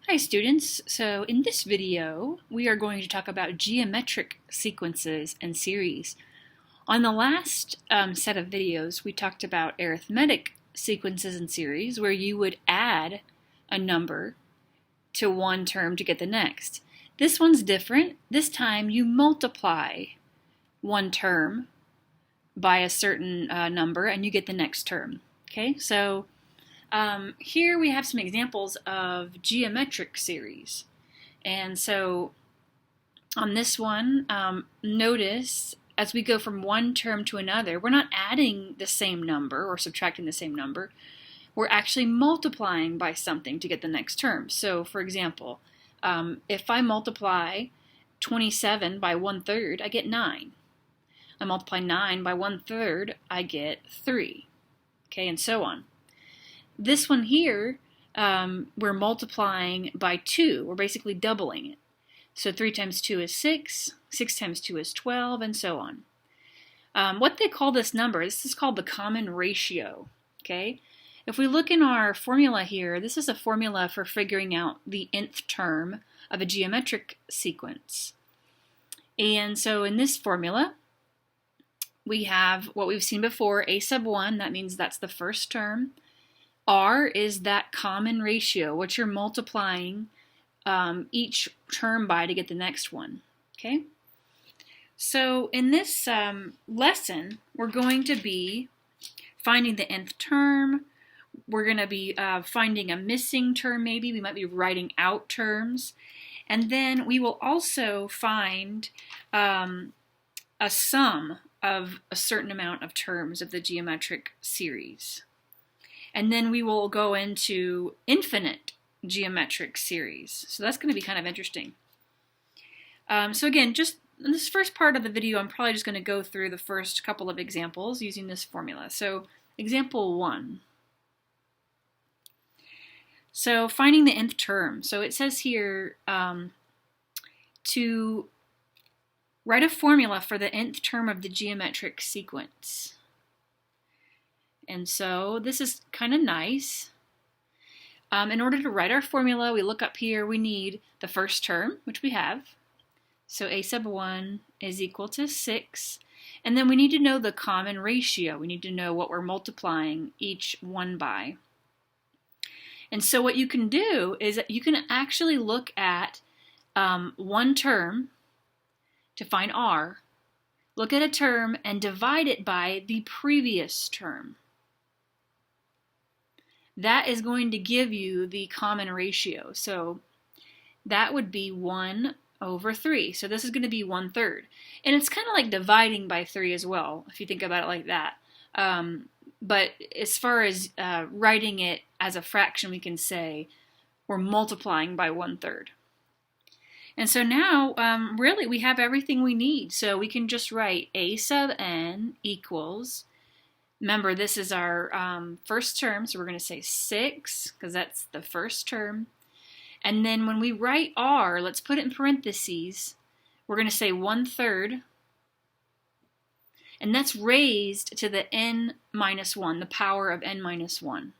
Hi students, so in this video we are going to talk about geometric sequences and series. On the last set of videos we talked about arithmetic sequences and series where you would add a number to one term to get the next. This one's different. This time you multiply one term by a certain number and you get the next term. Okay, so here we have some examples of geometric series. And so on this one, notice as we go from one term to another, we're not adding the same number or subtracting the same number. We're actually multiplying by something to get the next term. So for example, if I multiply 27 by 1/3, I get 9. I multiply 9 by 1/3, I get 3. Okay, and so on. This one here, we're multiplying by 2. We're basically doubling it. So 3 times 2 is 6, 6 times 2 is 12, and so on. What they call this number, this is called the common ratio. Okay? If we look in our formula here, this is a formula for figuring out the nth term of a geometric sequence. And so in this formula, we have what we've seen before, a sub 1, that means that's the first term. R is that common ratio, what you're multiplying each term by to get the next one. Okay? So in this lesson, we're going to be finding the nth term. We're going to be finding a missing term maybe. We might be writing out terms. And then we will also find a sum of a certain amount of terms of the geometric series. And then we will go into infinite geometric series. So that's going to be kind of interesting. So again, just in this first part of the video, I'm probably just going to go through the first couple of examples using this formula. So example 1. So finding the nth term. So it says here to write a formula for the nth term of the geometric sequence. And so this is kind of nice. In order to write our formula, we look up here, we need the first term, which we have. So a sub 1 is equal to 6. And then we need to know the common ratio. We need to know what we're multiplying each one by. And so what you can do is that you can actually look at one term to find R. Look at a term and divide it by the previous term. That is going to give you the common ratio. So that would be 1 over 3. So this is going to be 1/3. And it's kind of like dividing by 3 as well, if you think about it like that. But as far as writing it as a fraction, we can say we're multiplying by 1/3. And so now, really, we have everything we need. So we can just write a sub n equals, remember, this is our first term, so we're going to say 6, because that's the first term. And then when we write R, let's put it in parentheses. We're going to say 1/3. And that's raised to the n minus 1, the power of n minus 1.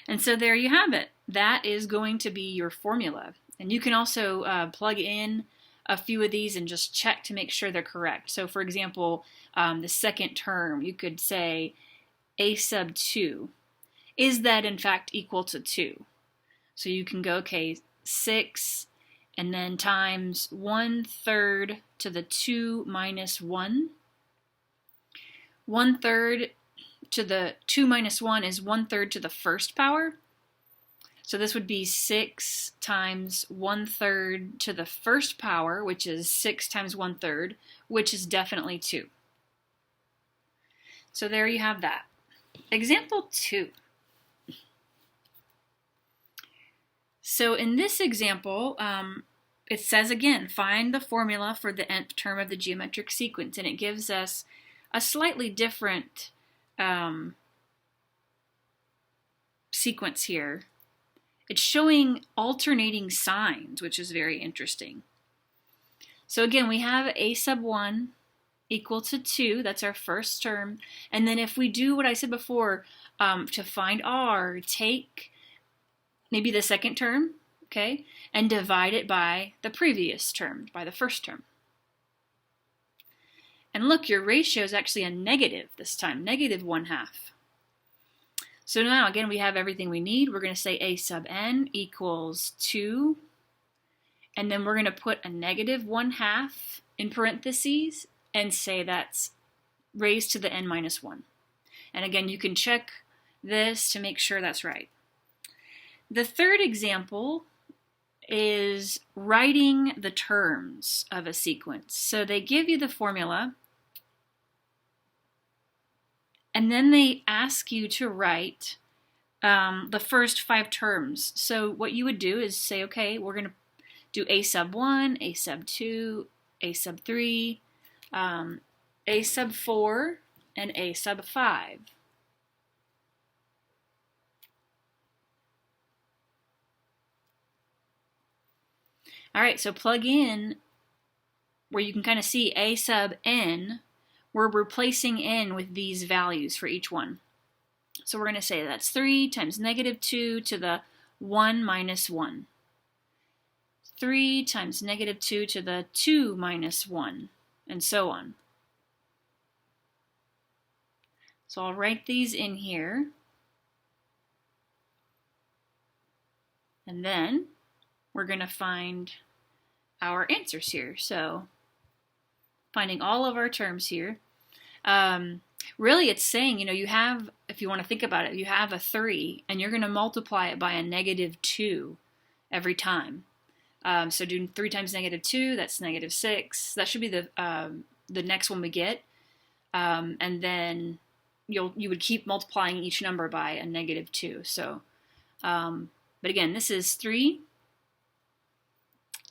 And so there you have it. That is going to be your formula. And you can also plug in a few of these and just check to make sure they're correct. So for example, the second term, you could say a sub 2. Is that in fact equal to 2? So you can go, okay, 6 and then times 1/3 to the 2 minus 1. 1/3 to the 2 minus 1 is 1/3 to the first power. So this would be 6 times 1/3 to the first power, which is 6 times 1/3, which is definitely 2. So there you have that. Example 2. So in this example, it says again, find the formula for the nth term of the geometric sequence, and it gives us a slightly different sequence here. It's showing alternating signs, which is very interesting. So again, we have a sub 1 equal to 2, that's our first term. And then if we do what I said before, to find R, take maybe the second term, okay, and divide it by the previous term, by the first term. And look, your ratio is actually a negative this time, negative 1/2. So now, again, we have everything we need. We're going to say a sub n equals 2, and then we're going to put a negative 1/2 in parentheses and say that's raised to the n minus 1. And again, you can check this to make sure that's right. The third example is writing the terms of a sequence. So they give you the formula, and then they ask you to write the first 5 terms. So what you would do is say, okay, we're going to do a sub 1, a sub 2, a sub 3, a sub 4, and a sub 5. All right, so plug in where you can kind of see a sub n. We're replacing n with these values for each one. So we're going to say that's 3 times negative 2 to the 1 minus 1. 3 times negative 2 to the 2 minus 1, and so on. So I'll write these in here. And then we're going to find our answers here. So finding all of our terms here. Really, it's saying, you have, if you want to think about it, you have a 3, and you're going to multiply it by a negative 2 every time. So doing 3 times negative 2, that's negative 6. That should be the next one we get. And then you would keep multiplying each number by a negative 2. So, but again, this is 3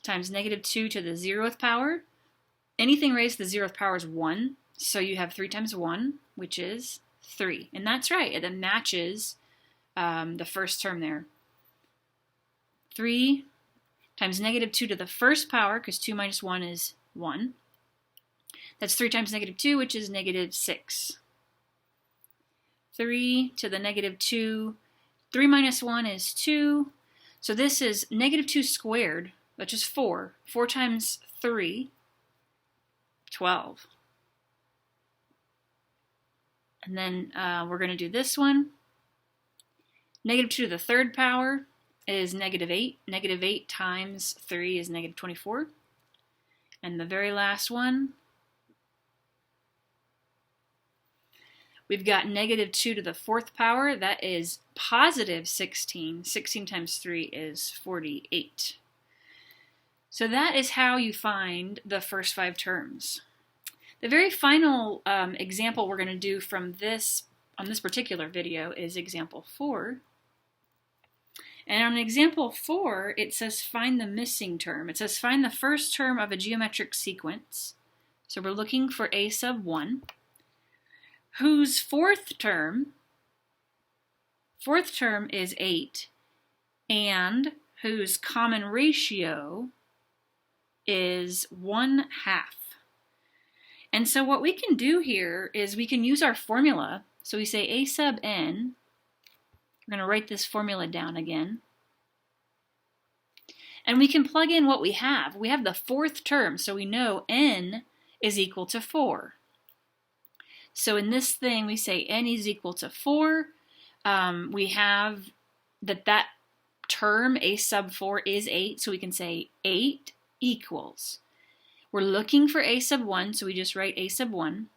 times negative 2 to the 0th power. Anything raised to the 0th power is 1. So you have 3 times 1, which is 3. And that's right. It matches the first term there. 3 times negative 2 to the first power, because 2 minus 1 is 1. That's 3 times negative 2, which is negative 6. 3 to the negative 2. 3 minus 1 is 2. So this is negative 2 squared, which is 4. 4 times 3, 12. And then we're going to do this one. Negative 2 to the 3rd power is negative 8. Negative 8 times 3 is negative 24. And the very last one, we've got negative 2 to the 4th power. That is positive 16. 16 times 3 is 48. So that is how you find the first 5 terms. The very final example we're going to do from this, on this particular video, is example 4. And on example 4, it says find the missing term. It says find the first term of a geometric sequence. So we're looking for a sub 1, whose fourth term is 8, and whose common ratio is 1/2. And so what we can do here is we can use our formula. So we say a sub n. We're going to write this formula down again. And we can plug in what we have. We have the fourth term, so we know n is equal to 4. So in this thing, we say n is equal to 4. We have that term, a sub 4, is 8, so we can say 8 equals. We're looking for a sub 1, so we just write a sub 1.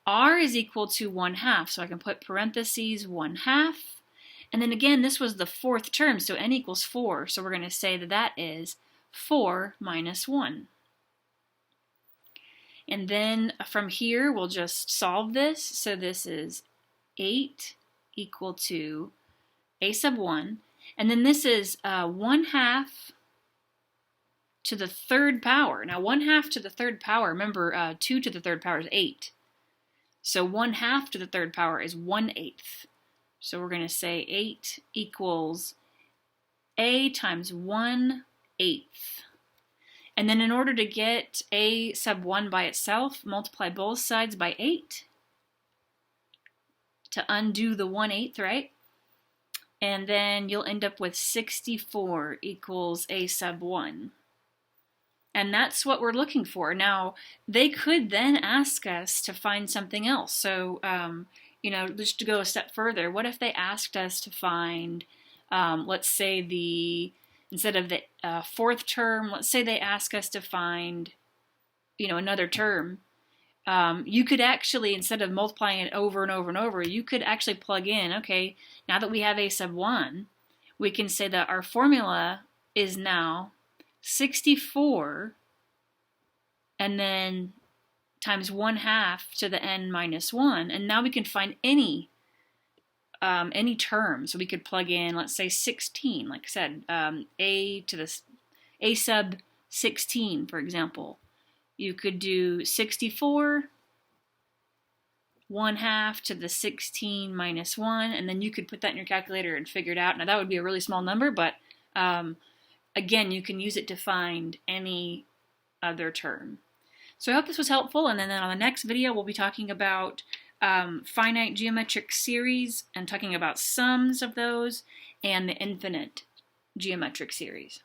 R is equal to 1/2, so I can put parentheses 1/2. And then again, this was the fourth term, so n equals 4, so we're going to say that is 4 minus 1. And then from here, we'll just solve this. So this is 8 equal to a sub 1. And then this is 1/2 to the 3rd power. Now 1/2 to the 3rd power, remember 2 to the 3rd power is 8. So 1/2 to the 3rd power is 1/8. So we're going to say 8 equals a times 1/8. And then in order to get a sub 1 by itself, multiply both sides by 8 to undo the 1/8, right? and then you'll end up with 64 equals a sub 1. And that's what we're looking for. Now, they could then ask us to find something else. So, just to go a step further, what if they asked us to find, let's say instead of the fourth term, let's say they ask us to find, another term. You could actually, instead of multiplying it over and over and over, you could actually plug in, okay, now that we have a sub 1, we can say that our formula is now 64 and then times 1/2 to the n minus 1, and now we can find any term. So we could plug in, let's say 16, like I said, a sub 16, for example. You could do 64 1/2 to the 16 minus 1, and then you could put that in your calculator and figure it out. Now that would be a really small number, but again, you can use it to find any other term. So I hope this was helpful, and then on the next video we'll be talking about finite geometric series and talking about sums of those and the infinite geometric series.